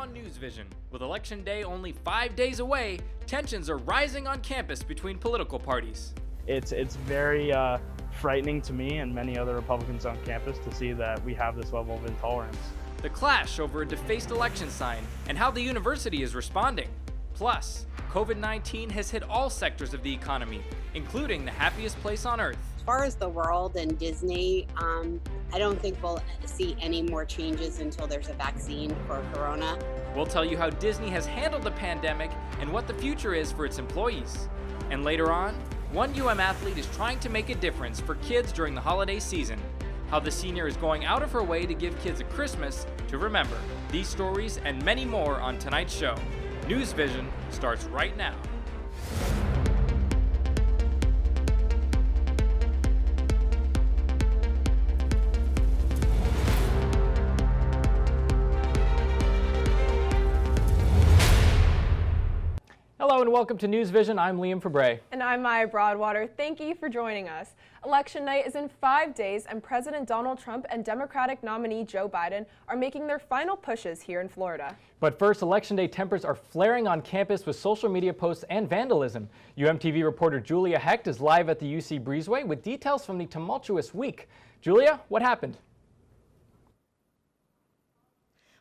on NewsVision. With Election Day only 5 days away, tensions are rising on campus between political parties. It's very frightening to me and many other Republicans on campus to see that we have this level of intolerance. The clash over a defaced election sign and how the university is responding. Plus, COVID-19 has hit all sectors of the economy, including the happiest place on earth. As far as the world and Disney, I don't think we'll see any more changes until there's a vaccine for Corona. We'll tell you how Disney has handled the pandemic and what the future is for its employees. And later on, one athlete is trying to make a difference for kids during the holiday season. How the senior is going out of her way to give kids a Christmas to remember. These stories and many more on tonight's show. NewsVision starts right now. Hello and welcome to NewsVision. I'm Liam Fabre. And I'm Maya Broadwater. Thank you for joining us. Election night is in 5 days, and President Donald Trump and Democratic nominee Joe Biden are making their final pushes here in Florida. But first, Election Day tempers are flaring on campus with social media posts and vandalism. UMTV reporter Julia Hecht is live at the UC Breezeway with details from the tumultuous week. Julia, what happened?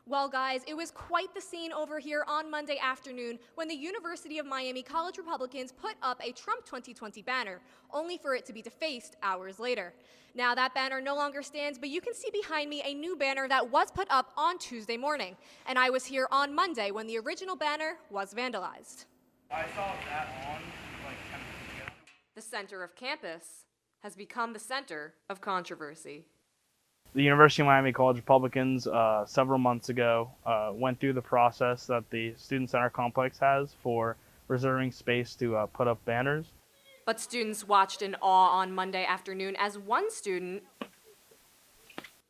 Well, guys, it was quite the scene over here on Monday afternoon when the University of Miami College Republicans put up a Trump 2020 banner, only for it to be defaced hours later. Now, that banner no longer stands, but you can see behind me a new banner that was put up on Tuesday morning. And I was here on Monday when the original banner was vandalized. I saw that on like 10 minutes ago. The center of campus has become the center of controversy. The University of Miami College Republicans several months ago went through the process that the Student Center complex has for reserving space to put up banners. But students watched in awe on Monday afternoon as one student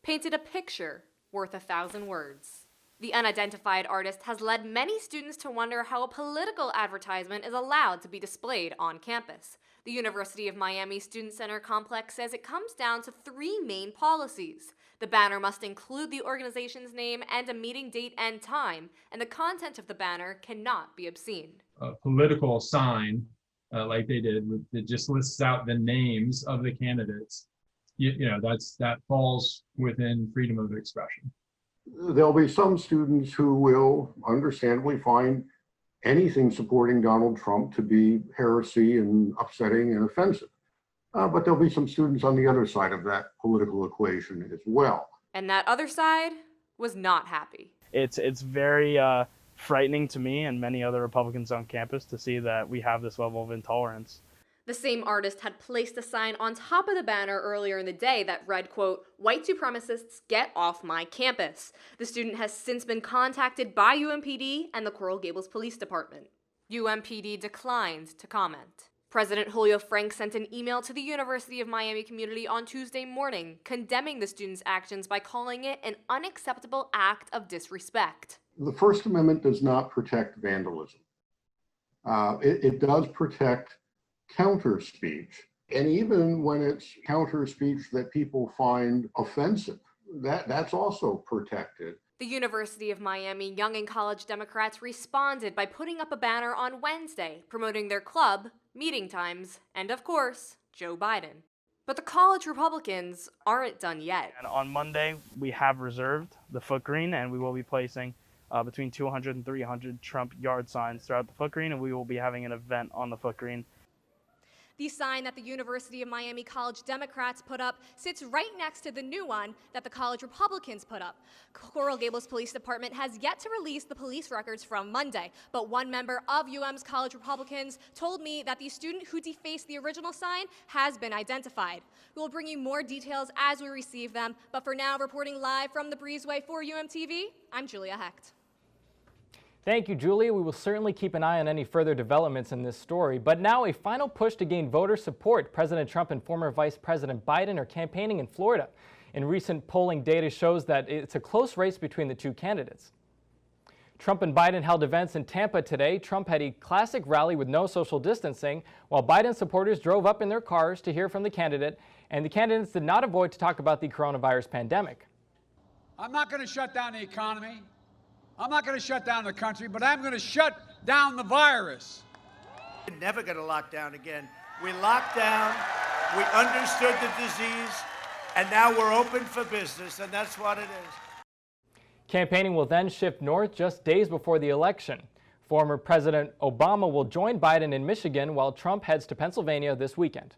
painted a picture worth 1,000 words. The unidentified artist has led many students to wonder how a political advertisement is allowed to be displayed on campus. The University of Miami Student Center complex says it comes down to 3 main policies. The banner must include the organization's name and a meeting date and time, and the content of the banner cannot be obscene. A political sign, like they did, that just lists out the names of the candidates, that falls within freedom of expression. There'll be some students who will understandably find anything supporting Donald Trump to be heresy and upsetting and offensive. But there'll be some students on the other side of that political equation as well. And that other side was not happy. It's very frightening to me and many other Republicans on campus to see that we have this level of intolerance. The same artist had placed a sign on top of the banner earlier in the day that read, quote, "White supremacists, get off my campus." The student has since been contacted by UMPD and the Coral Gables Police Department. UMPD declined to comment. President Julio Frank sent an email to the University of Miami community on Tuesday morning, condemning the students' actions by calling it an unacceptable act of disrespect. The First Amendment does not protect vandalism. It does protect counter speech. And even when it's counter speech that people find offensive, that's also protected. The University of Miami Young and College Democrats responded by putting up a banner on Wednesday promoting their club, meeting times, and of course, Joe Biden. But the college Republicans aren't done yet. And on Monday, we have reserved the foot green, and we will be placing between 200 and 300 Trump yard signs throughout the foot green, and we will be having an event on the foot green. The sign that the University of Miami College Democrats put up sits right next to the new one that the college Republicans put up. Coral Gables Police Department has yet to release the police records from Monday, but one member of UM's College Republicans told me that the student who defaced the original sign has been identified. We will bring you more details as we receive them, but for now, reporting live from the Breezeway for UMTV, I'm Julia Hecht. Thank you, Julia. We will certainly keep an eye on any further developments in this story. But now a final push to gain voter support. President Trump and former Vice President Biden are campaigning in Florida. And recent polling data shows that it's a close race between the two candidates. Trump and Biden held events in Tampa today. Trump had a classic rally with no social distancing, while Biden supporters drove up in their cars to hear from the candidate. And the candidates did not avoid to talk about the coronavirus pandemic. I'm not going to shut down the economy. I'm not going to shut down the country, but I'm going to shut down the virus. We're never going to lock down again. We locked down, we understood the disease, and now we're open for business, and that's what it is. Campaigning will then shift north just days before the election. Former President Obama will join Biden in Michigan while Trump heads to Pennsylvania this weekend.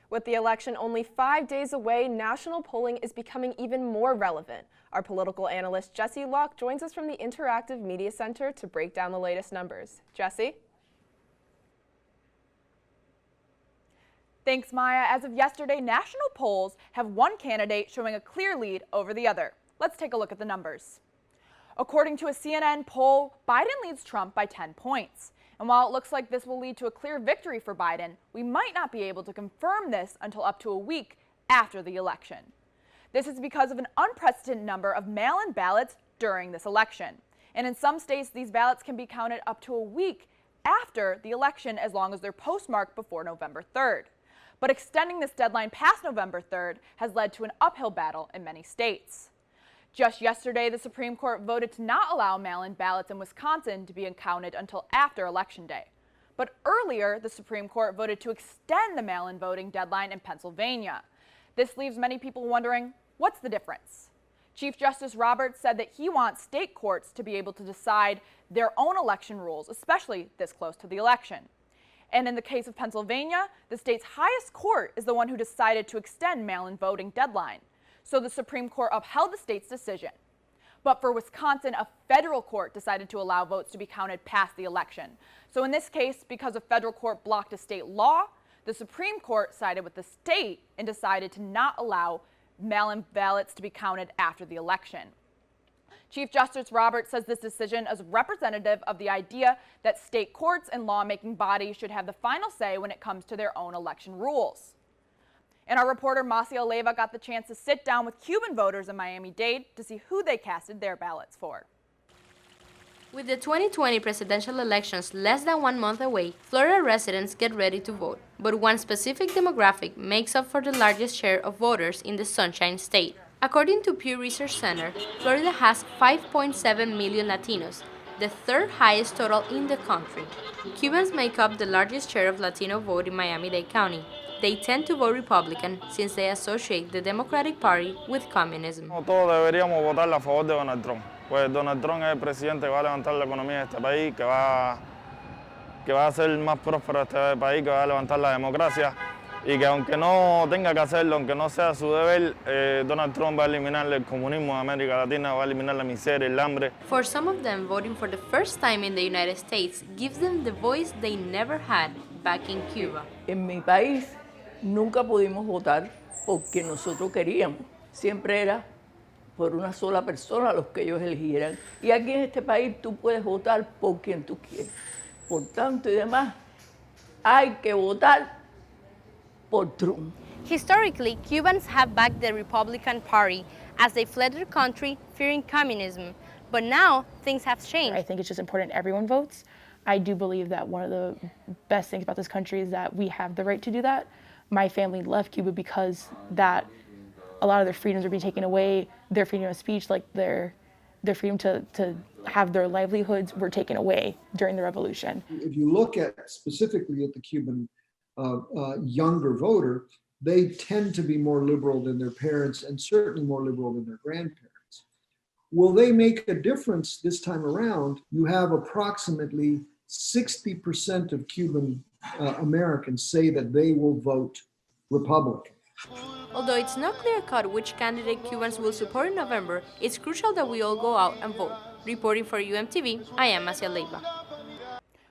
With the election only 5 days away, national polling is becoming even more relevant. Our political analyst Jesse Locke joins us from the Interactive Media Center to break down the latest numbers. Jesse? Thanks, Maya. As of yesterday, national polls have one candidate showing a clear lead over the other. Let's take a look at the numbers. According to a CNN poll, Biden leads Trump by 10 points. And while it looks like this will lead to a clear victory for Biden, we might not be able to confirm this until up to a week after the election. This is because of an unprecedented number of mail-in ballots during this election. And in some states, these ballots can be counted up to a week after the election as long as they're postmarked before November 3rd. But extending this deadline past November 3rd has led to an uphill battle in many states. Just yesterday, the Supreme Court voted to not allow mail-in ballots in Wisconsin to be counted until after Election Day. But earlier, the Supreme Court voted to extend the mail-in voting deadline in Pennsylvania. This leaves many people wondering, what's the difference? Chief Justice Roberts said that he wants state courts to be able to decide their own election rules, especially this close to the election. And in the case of Pennsylvania, the state's highest court is the one who decided to extend mail-in voting deadline. So the Supreme Court upheld the state's decision. But for Wisconsin, a federal court decided to allow votes to be counted past the election. So in this case, because a federal court blocked a state law, the Supreme Court sided with the state and decided to not allow mail-in ballots to be counted after the election. Chief Justice Roberts says this decision is representative of the idea that state courts and lawmaking bodies should have the final say when it comes to their own election rules. And our reporter Macia Leyva got the chance to sit down with Cuban voters in Miami-Dade to see who they casted their ballots for. With the 2020 presidential elections less than 1 month away, Florida residents get ready to vote. But one specific demographic makes up for the largest share of voters in the Sunshine State. According to Pew Research Center, Florida has 5.7 million Latinos, the third highest total in the country. Cubans make up the largest share of Latino vote in Miami-Dade County. They tend to vote Republican since they associate the Democratic Party with communism. Todos deberíamos votar a favor de Donald Trump. Pues Donald Trump es el presidente que va a levantar la economía de este país, que va a hacer más próspero este país, que va a levantar la democracia y que aunque no tenga que hacerlo, aunque no sea su deber, Donald Trump va a eliminar el comunismo de América Latina, va a eliminar la miseria, el hambre. For some of them, voting for the first time in the United States gives them the voice they never had back in Cuba. En mi país nunca pudimos votar porque nosotros queríamos. Siempre era por una sola persona los que ellos eligieran. Y aquí en este país tú puedes votar por quien tú quieres. Por tanto y demás, hay que votar por Trump. Historically, Cubans have backed the Republican Party as they fled their country fearing communism. But now, things have changed. I think it's just important everyone votes. I do believe that one of the best things about this country is that we have the right to do that. My family left Cuba because that a lot of their freedoms are being taken away. Their freedom of speech, like their freedom to have their livelihoods were taken away during the revolution. If you look at specifically at the Cuban younger voter, they tend to be more liberal than their parents and certainly more liberal than their grandparents. Will they make a difference this time around? You have approximately 60% of Cuban Americans say that they will vote Republican. Although it's not clear-cut which candidate Cubans will support in November, it's crucial that we all go out and vote. Reporting for UMTV, I am Macia Leyva.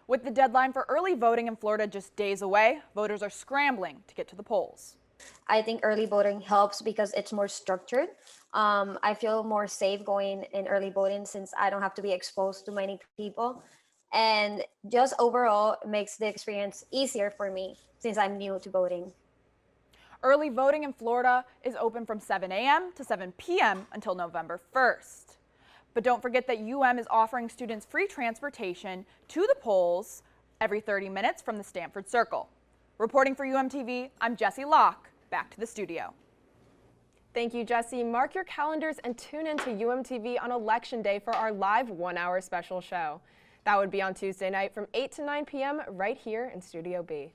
With the deadline for early voting in Florida just days away, voters are scrambling to get to the polls. I think early voting helps because it's more structured. I feel more safe going in early voting since I don't have to be exposed to many people. And just overall makes the experience easier for me since I'm new to voting. Early voting in Florida is open from 7 a.m. to 7 p.m. until November 1st. But don't forget that UM is offering students free transportation to the polls every 30 minutes from the Stanford Circle. Reporting for UMTV, I'm Jesse Locke. Back to the studio. Thank you, Jesse. Mark your calendars and tune in to UMTV on Election Day for our live 1-hour special show. That would be on Tuesday night from 8 to 9 p.m. right here in Studio B.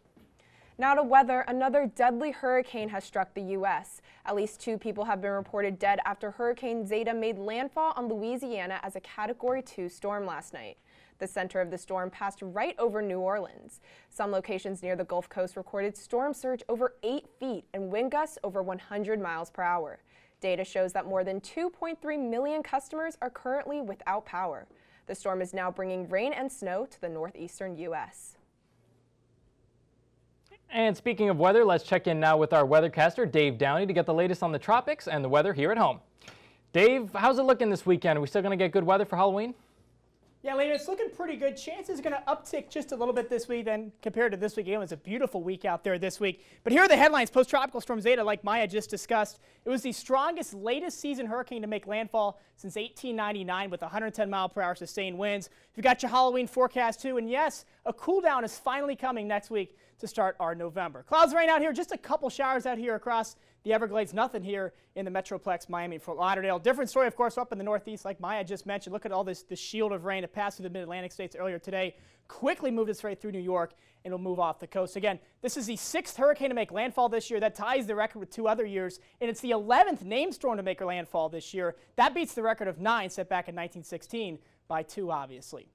Now to weather, another deadly hurricane has struck the U.S. At least 2 people have been reported dead after Hurricane Zeta made landfall on Louisiana as a Category 2 storm last night. The center of the storm passed right over New Orleans. Some locations near the Gulf Coast recorded storm surge over 8 feet and wind gusts over 100 miles per hour. Data shows that more than 2.3 million customers are currently without power. The storm is now bringing rain and snow to the northeastern U.S. And speaking of weather, let's check in now with our weathercaster, Dave Downey, to get the latest on the tropics and the weather here at home. Dave, how's it looking this weekend? Are we still going to get good weather for Halloween? Yeah, Lena, it's looking pretty good. Chances are going to uptick just a little bit this week then compared to this week. It was a beautiful week out there this week. But here are the headlines. Post-tropical storm Zeta, like Maya just discussed, it was the strongest latest season hurricane to make landfall since 1899 with 110-mile-per-hour sustained winds. You've got your Halloween forecast too. And yes, a cool down is finally coming next week to start our November. Clouds rain out here, just a couple showers out here across the Everglades, nothing here in the Metroplex, Miami, and Fort Lauderdale. Different story, of course, up in the Northeast, like Maya just mentioned. Look at all this shield of rain that passed through the mid-Atlantic states earlier today, quickly moved its way through New York, and will move off the coast. Again, this is the 6th hurricane to make landfall this year. That ties the record with 2 other years, and it's the 11th named storm to make landfall this year. That beats the record of 9 set back in 1916 by 2, obviously.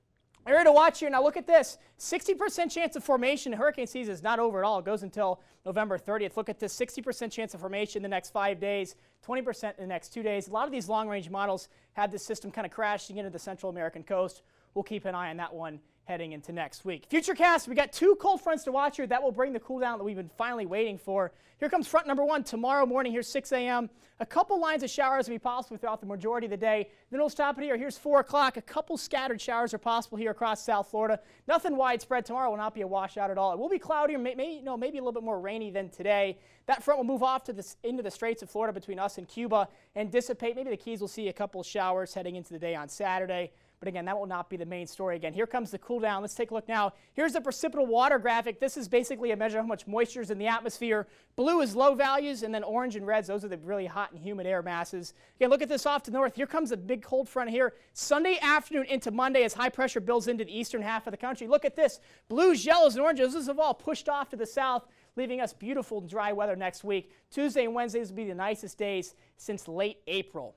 Area to watch here. Now look at this. 60% chance of formation. Hurricane season is not over at all. It goes until November 30th. Look at this. 60% chance of formation in the next 5 days, 20% in the next 2 days. A lot of these long-range models had this system kind of crashing into the Central American coast. We'll keep an eye on that one heading into next week. Futurecast, we got 2 cold fronts to watch here. That will bring the cool down that we've been finally waiting for. Here comes front number 1 tomorrow morning. Here's 6 a.m. A couple lines of showers will be possible throughout the majority of the day. Then we'll stop it here. Here's 4 o'clock. A couple scattered showers are possible here across South Florida. Nothing widespread. Tomorrow will not be a washout at all. It will be cloudier, maybe a little bit more rainy than today. That front will move off to into the Straits of Florida between us and Cuba and dissipate. Maybe the Keys will see a couple showers heading into the day on Saturday. But again, that will not be the main story. Again, here comes the cool down. Let's take a look now. Here's the precipitable water graphic. This is basically a measure of how much moisture is in the atmosphere. Blue is low values, and then orange and reds, those are the really hot and humid air masses. Again, look at this off to the north. Here comes a big cold front here. Sunday afternoon into Monday as high pressure builds into the eastern half of the country. Look at this. Blues, yellows, and oranges, those have all pushed off to the south, leaving us beautiful and dry weather next week. Tuesday and Wednesdays will be the nicest days since late April.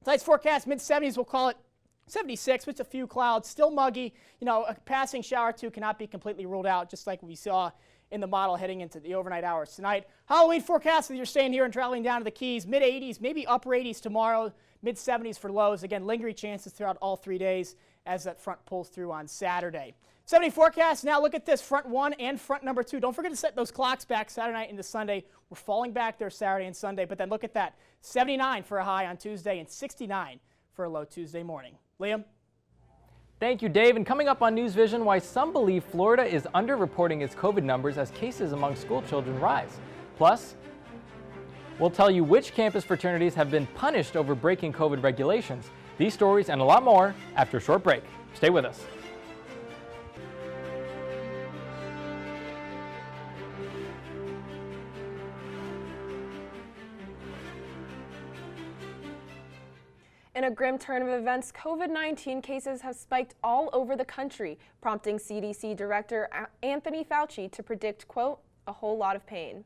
Tonight's forecast, mid-70s, we'll call it 76 with a few clouds, still muggy. You know, a passing shower or 2 cannot be completely ruled out, just like we saw in the model heading into the overnight hours tonight. Halloween forecast, if you're staying here and traveling down to the Keys, mid-80s, maybe upper 80s tomorrow, mid-70s for lows. Again, lingering chances throughout all 3 days as that front pulls through on Saturday. 70 forecast. Now look at this, front 1 and front number 2. Don't forget to set those clocks back Saturday night into Sunday. We're falling back there Saturday and Sunday, but then look at that. 79 for a high on Tuesday and 69 for a low Tuesday morning. Liam? Thank you, Dave. And coming up on NewsVision, why some believe Florida is underreporting its COVID numbers as cases among school children rise. Plus, we'll tell you which campus fraternities have been punished over breaking COVID regulations. These stories and a lot more after a short break. Stay with us. In a grim turn of events, COVID-19 cases have spiked all over the country, prompting CDC Director Anthony Fauci to predict, quote, a whole lot of pain.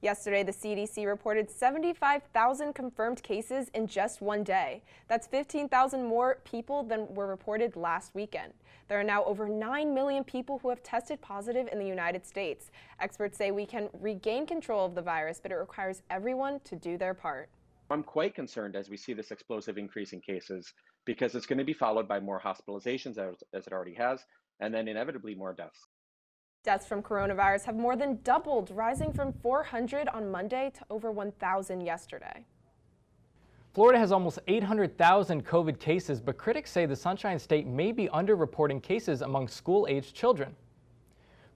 Yesterday, the CDC reported 75,000 confirmed cases in just one day. That's 15,000 more people than were reported last weekend. There are now over 9 million people who have tested positive in the United States. Experts say we can regain control of the virus, but it requires everyone to do their part. I'm quite concerned as we see this explosive increase in cases because it's going to be followed by more hospitalizations as it already has, and then inevitably more deaths. Deaths from coronavirus have more than doubled, rising from 400 on Monday to over 1,000 yesterday. Florida has almost 800,000 COVID cases, but critics say the Sunshine State may be underreporting cases among school-aged children.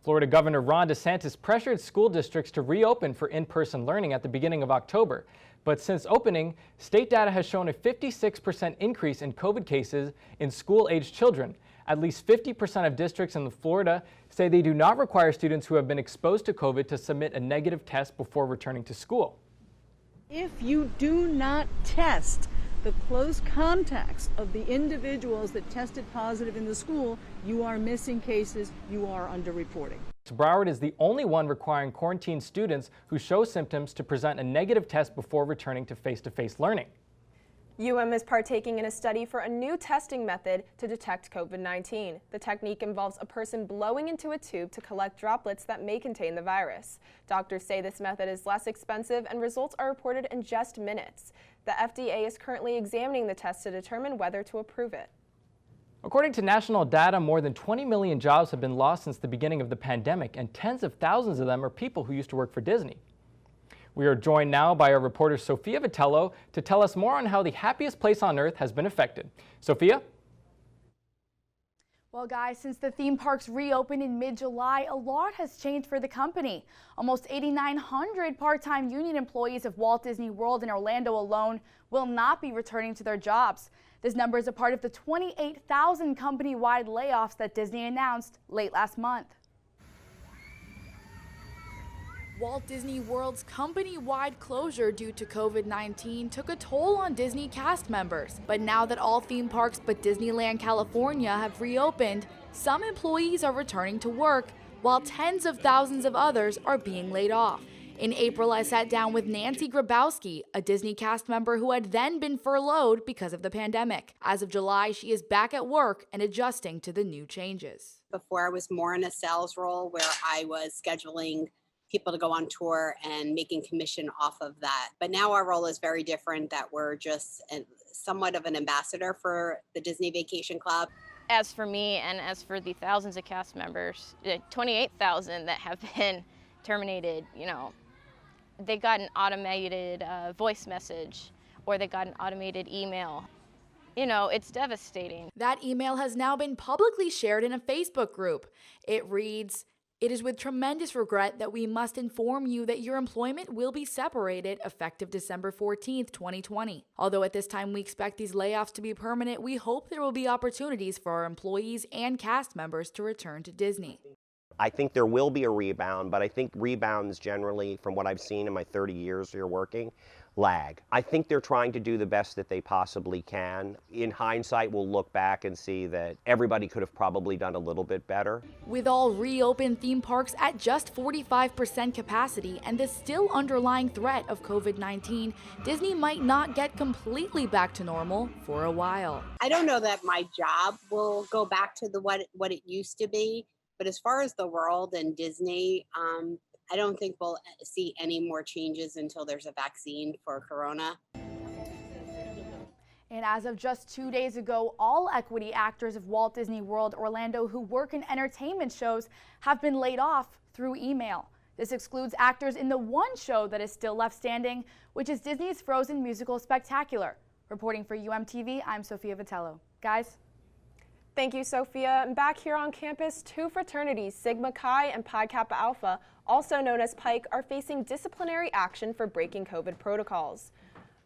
Florida Governor Ron DeSantis pressured school districts to reopen for in-person learning at the beginning of October. But since opening, state data has shown a 56% increase in COVID cases in school-aged children. At least 50% of districts in Florida say they do not require students who have been exposed to COVID to submit a negative test before returning to school. If you do not test the close contacts of the individuals that tested positive in the school, you are missing cases, you are underreporting. Broward is the only one requiring quarantined students who show symptoms to present a negative test before returning to face-to-face learning. UM is partaking in a study for a new testing method to detect COVID-19. The technique involves a person blowing into a tube to collect droplets that may contain the virus. Doctors say this method is less expensive and results are reported in just minutes. The FDA is currently examining the test to determine whether to approve it. According to national data, more than 20 million jobs have been lost since the beginning of the pandemic, and tens of thousands of them are people who used to work for Disney. We are joined now by our reporter Sophia Vitello to tell us more on how the happiest place on earth has been affected. Sophia? Well, guys, since the theme parks reopened in mid-July, a lot has changed for the company. Almost 8,900 part-time union employees of Walt Disney World in Orlando alone will not be returning to their jobs. This number is a part of the 28,000 company-wide layoffs that Disney announced late last month. Walt Disney World's company-wide closure due to COVID-19 took a toll on Disney cast members. But now that all theme parks but Disneyland California have reopened, some employees are returning to work, while tens of thousands of others are being laid off. In April, I sat down with Nancy Grabowski, a Disney cast member who had then been furloughed because of the pandemic. As of July, she is back at work and adjusting to the new changes. Before, I was more in a sales role where I was scheduling people to go on tour and making commission off of that. But now our role is very different, that we're just somewhat of an ambassador for the Disney Vacation Club. As for me and as for the thousands of cast members, 28,000 that have been terminated, they got an automated voice message or they got an automated email. It's devastating. That email has now been publicly shared in a Facebook group. It reads, "It is with tremendous regret that we must inform you that your employment will be separated effective December 14th, 2020. Although at this time we expect these layoffs to be permanent, we hope there will be opportunities for our employees and cast members to return to Disney." I think there will be a rebound, but I think rebounds generally, from what I've seen in my 30 years here working, lag. I think they're trying to do the best that they possibly can. In hindsight, we'll look back and see that everybody could have probably done a little bit better. With all reopened theme parks at just 45% capacity and the still underlying threat of COVID-19, Disney might not get completely back to normal for a while. I don't know that my job will go back to what it used to be, but as far as the world and Disney, I don't think we'll see any more changes until there's a vaccine for Corona. And as of just 2 days ago, all equity actors of Walt Disney World Orlando who work in entertainment shows have been laid off through email. This excludes actors in the one show that is still left standing, which is Disney's Frozen musical Spectacular. Reporting for UMTV, I'm Sophia Vitello. Guys? Thank you, Sophia. And back here on campus, two fraternities, Sigma Chi and Pi Kappa Alpha, also known as Pike, are facing disciplinary action for breaking COVID protocols.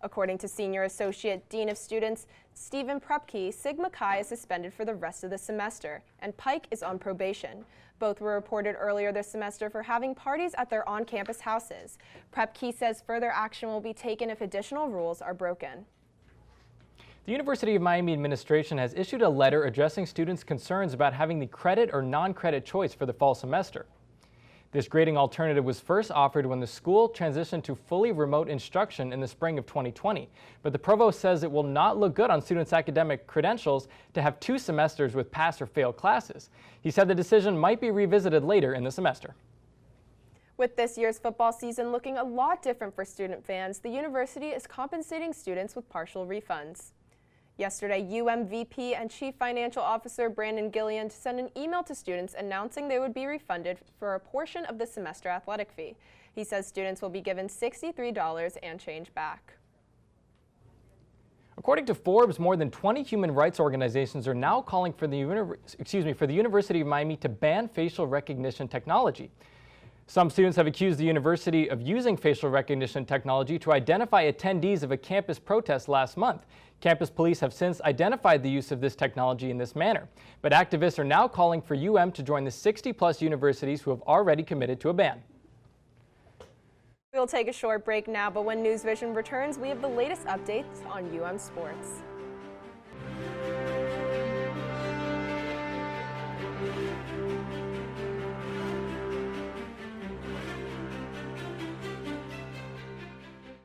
According to Senior Associate Dean of Students Stephen Prepke, Sigma Chi is suspended for the rest of the semester, and Pike is on probation. Both were reported earlier this semester for having parties at their on-campus houses. Prepke says further action will be taken if additional rules are broken. The University of Miami administration has issued a letter addressing students' concerns about having the credit or non-credit choice for the fall semester. This grading alternative was first offered when the school transitioned to fully remote instruction in the spring of 2020, but the provost says it will not look good on students' academic credentials to have 2 semesters with pass or fail classes. He said the decision might be revisited later in the semester. With this year's football season looking a lot different for student fans, the university is compensating students with partial refunds. Yesterday, UM VP and Chief Financial Officer Brandon Gillian sent an email to students announcing they would be refunded for a portion of the semester athletic fee. He says students will be given $63 and change back. According to Forbes, more than 20 human rights organizations are now calling for the University of Miami to ban facial recognition technology. Some students have accused the university of using facial recognition technology to identify attendees of a campus protest last month. Campus police have since identified the use of this technology in this manner, but activists are now calling for UM to join the 60-plus universities who have already committed to a ban. We'll take a short break now, but when NewsVision returns, we have the latest updates on UM sports.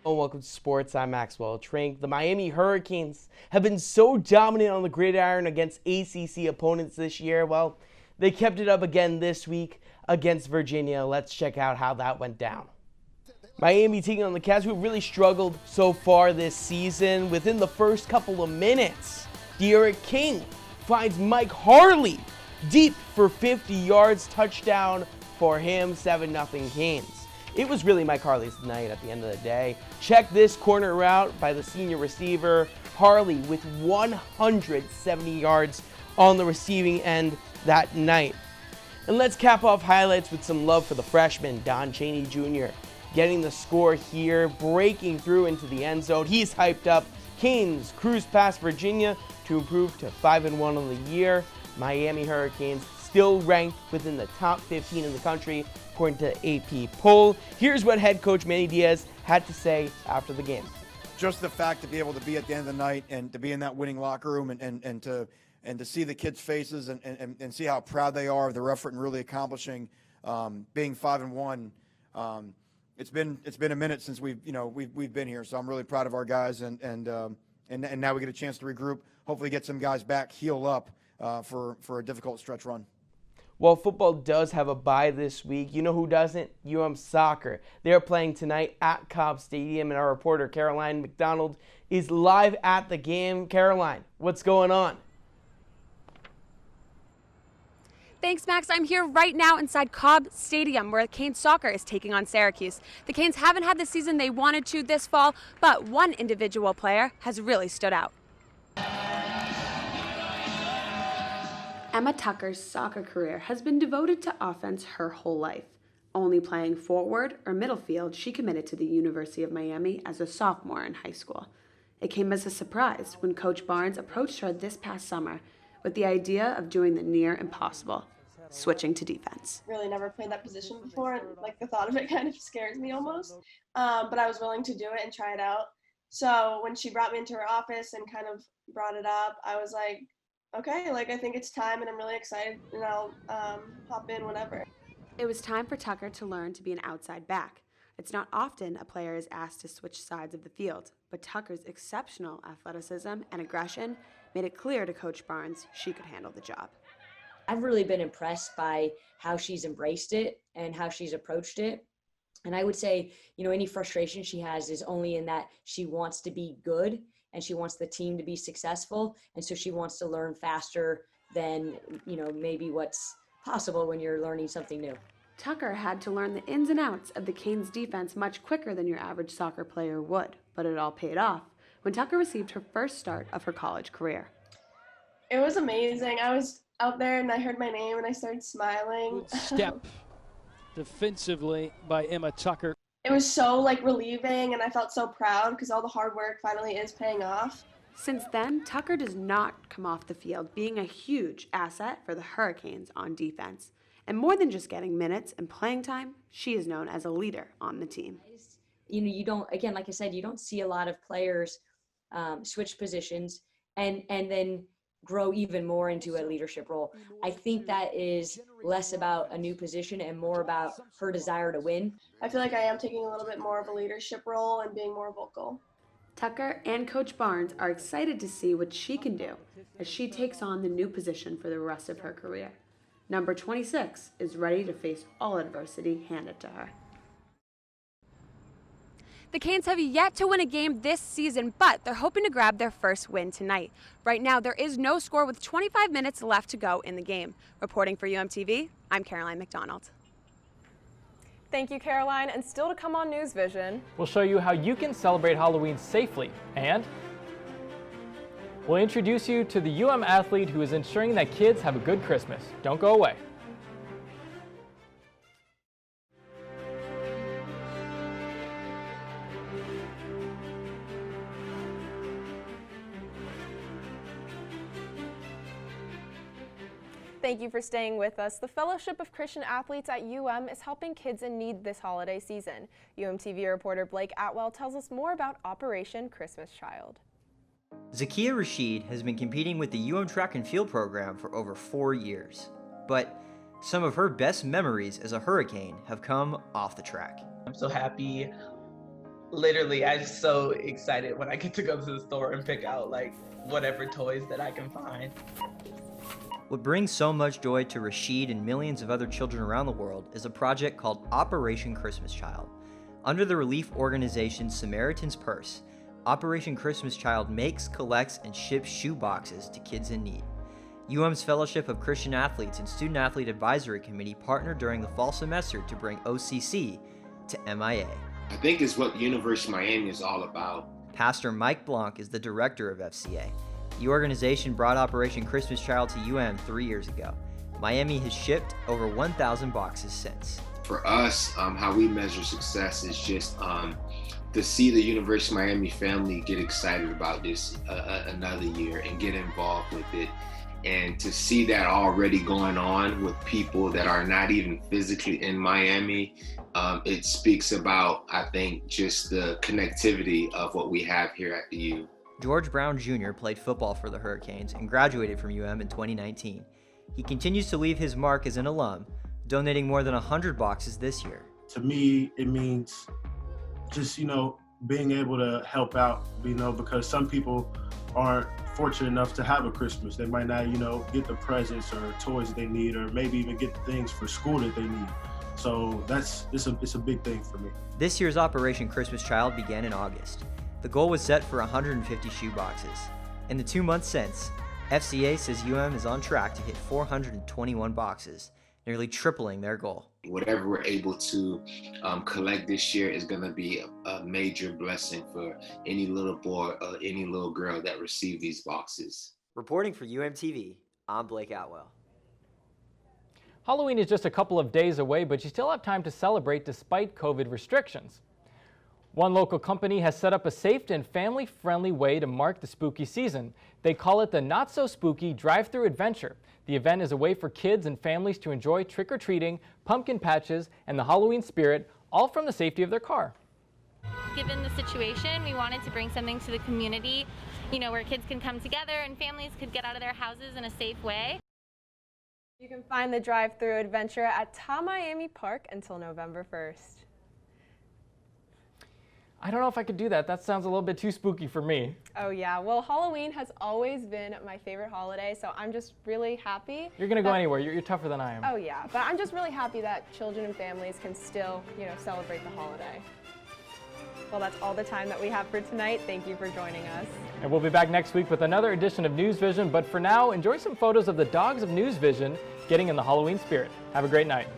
Welcome to Sports. I'm Maxwell Trink. The Miami Hurricanes have been so dominant on the gridiron against ACC opponents this year. Well, they kept it up again this week against Virginia. Let's check out how that went down. Miami taking on the Cavs, who have really struggled so far this season. Within the first couple of minutes, De'Aaron King finds Mike Harley deep for 50 yards. Touchdown for him, 7-0 Canes. It was really Mike Harley's night at the end of the day. Check this corner route by the senior receiver, Harley, with 170 yards on the receiving end that night. And let's cap off highlights with some love for the freshman, Don Chaney Jr., getting the score here, breaking through into the end zone. He's hyped up. Canes cruise past Virginia to improve to 5-1 on the year. Miami Hurricanes still ranked within the top 15 in the country, according to the AP poll. Here's what head coach Manny Diaz had to say after the game. Just the fact to be able to be at the end of the night and to be in that winning locker room and to see the kids' faces and see how proud they are of their effort and really accomplishing being 5-1. It's been a minute since we've been here, so I'm really proud of our guys and now we get a chance to regroup, hopefully get some guys back, heal up for a difficult stretch run. While football does have a bye this week, you know who doesn't? UM Soccer. They're playing tonight at Cobb Stadium, and our reporter Caroline McDonald is live at the game. Caroline, what's going on? Thanks, Max. I'm here right now inside Cobb Stadium where Canes soccer is taking on Syracuse. The Canes haven't had the season they wanted to this fall, but one individual player has really stood out. Emma Tucker's soccer career has been devoted to offense her whole life. Only playing forward or middle field, she committed to the University of Miami as a sophomore in high school. It came as a surprise when Coach Barnes approached her this past summer with the idea of doing the near impossible, switching to defense. Really never played that position before, and the thought of it kind of scares me almost. But I was willing to do it and try it out. So when she brought me into her office and kind of brought it up, I was like, okay, I think it's time and I'm really excited and I'll hop in whenever. It was time for Tucker to learn to be an outside back. It's not often a player is asked to switch sides of the field, but Tucker's exceptional athleticism and aggression made it clear to Coach Barnes she could handle the job. I've really been impressed by how she's embraced it and how she's approached it. And I would say, any frustration she has is only in that she wants to be good and she wants the team to be successful. And so she wants to learn faster than, maybe what's possible when you're learning something new. Tucker had to learn the ins and outs of the Canes defense much quicker than your average soccer player would, but it all paid off when Tucker received her first start of her college career. It was amazing. I was out there and I heard my name and I started smiling. Good step defensively by Emma Tucker. It was so relieving and I felt so proud because all the hard work finally is paying off. Since then, Tucker does not come off the field, being a huge asset for the Hurricanes on defense. And more than just getting minutes and playing time, she is known as a leader on the team. You don't, again, like I said, you don't see a lot of players switch positions and then grow even more into a leadership role. I think that is less about a new position and more about her desire to win. I feel like I am taking a little bit more of a leadership role and being more vocal. Tucker and Coach Barnes are excited to see what she can do as she takes on the new position for the rest of her career. Number 26 is ready to face all adversity handed to her. The Canes have yet to win a game this season, but they're hoping to grab their first win tonight. Right now, there is no score with 25 minutes left to go in the game. Reporting for UMTV, I'm Caroline McDonald. Thank you, Caroline. And still to come on NewsVision, we'll show you how you can celebrate Halloween safely, and we'll introduce you to the UM athlete who is ensuring that kids have a good Christmas. Don't go away. Thank you for staying with us. The Fellowship of Christian Athletes at UM is helping kids in need this holiday season. UMTV reporter Blake Atwell tells us more about Operation Christmas Child. Zakiya Rashid has been competing with the UM track and field program for over 4 years. But some of her best memories as a Hurricane have come off the track. I'm so happy. Literally, I'm so excited when I get to go to the store and pick out like whatever toys that I can find. What brings so much joy to Rashid and millions of other children around the world is a project called Operation Christmas Child. Under the relief organization Samaritan's Purse, Operation Christmas Child makes, collects, and ships shoe boxes to kids in need. UM's Fellowship of Christian Athletes and Student Athlete Advisory Committee partnered during the fall semester to bring OCC to MIA. I think it's what University of Miami is all about. Pastor Mike Blanc is the director of FCA. The organization brought Operation Christmas Child to UM 3 years ago. Miami has shipped over 1,000 boxes since. For us, how we measure success is just to see the University of Miami family get excited about this another year and get involved with it. And to see that already going on with people that are not even physically in Miami, it speaks about, I think, just the connectivity of what we have here at the U. George Brown Jr. played football for the Hurricanes and graduated from UM in 2019. He continues to leave his mark as an alum, donating more than 100 boxes this year. To me, it means just, being able to help out, because some people aren't fortunate enough to have a Christmas. They might not, get the presents or toys they need, or maybe even get the things for school that they need. So it's a big thing for me. This year's Operation Christmas Child began in August. The goal was set for 150 shoe boxes. In the 2 months since, FCA says UM is on track to hit 421 boxes, nearly tripling their goal. Whatever we're able to collect this year is going to be a major blessing for any little boy or any little girl that receive these boxes. Reporting for UMTV, I'm Blake Atwell. Halloween is just a couple of days away, but you still have time to celebrate despite COVID restrictions. One local company has set up a safe and family-friendly way to mark the spooky season. They call it the Not So Spooky Drive-Thru Adventure. The event is a way for kids and families to enjoy trick-or-treating, pumpkin patches, and the Halloween spirit, all from the safety of their car. Given the situation, we wanted to bring something to the community, where kids can come together and families could get out of their houses in a safe way. You can find the Drive-Thru Adventure at Miami Park until November 1st. I don't know if I could do that. That sounds a little bit too spooky for me. Oh yeah, well, Halloween has always been my favorite holiday, so I'm just really happy. You're gonna go anywhere. You're tougher than I am. Oh yeah, but I'm just really happy that children and families can still, celebrate the holiday. Well, that's all the time that we have for tonight. Thank you for joining us. And we'll be back next week with another edition of NewsVision, but for now, enjoy some photos of the dogs of NewsVision getting in the Halloween spirit. Have a great night.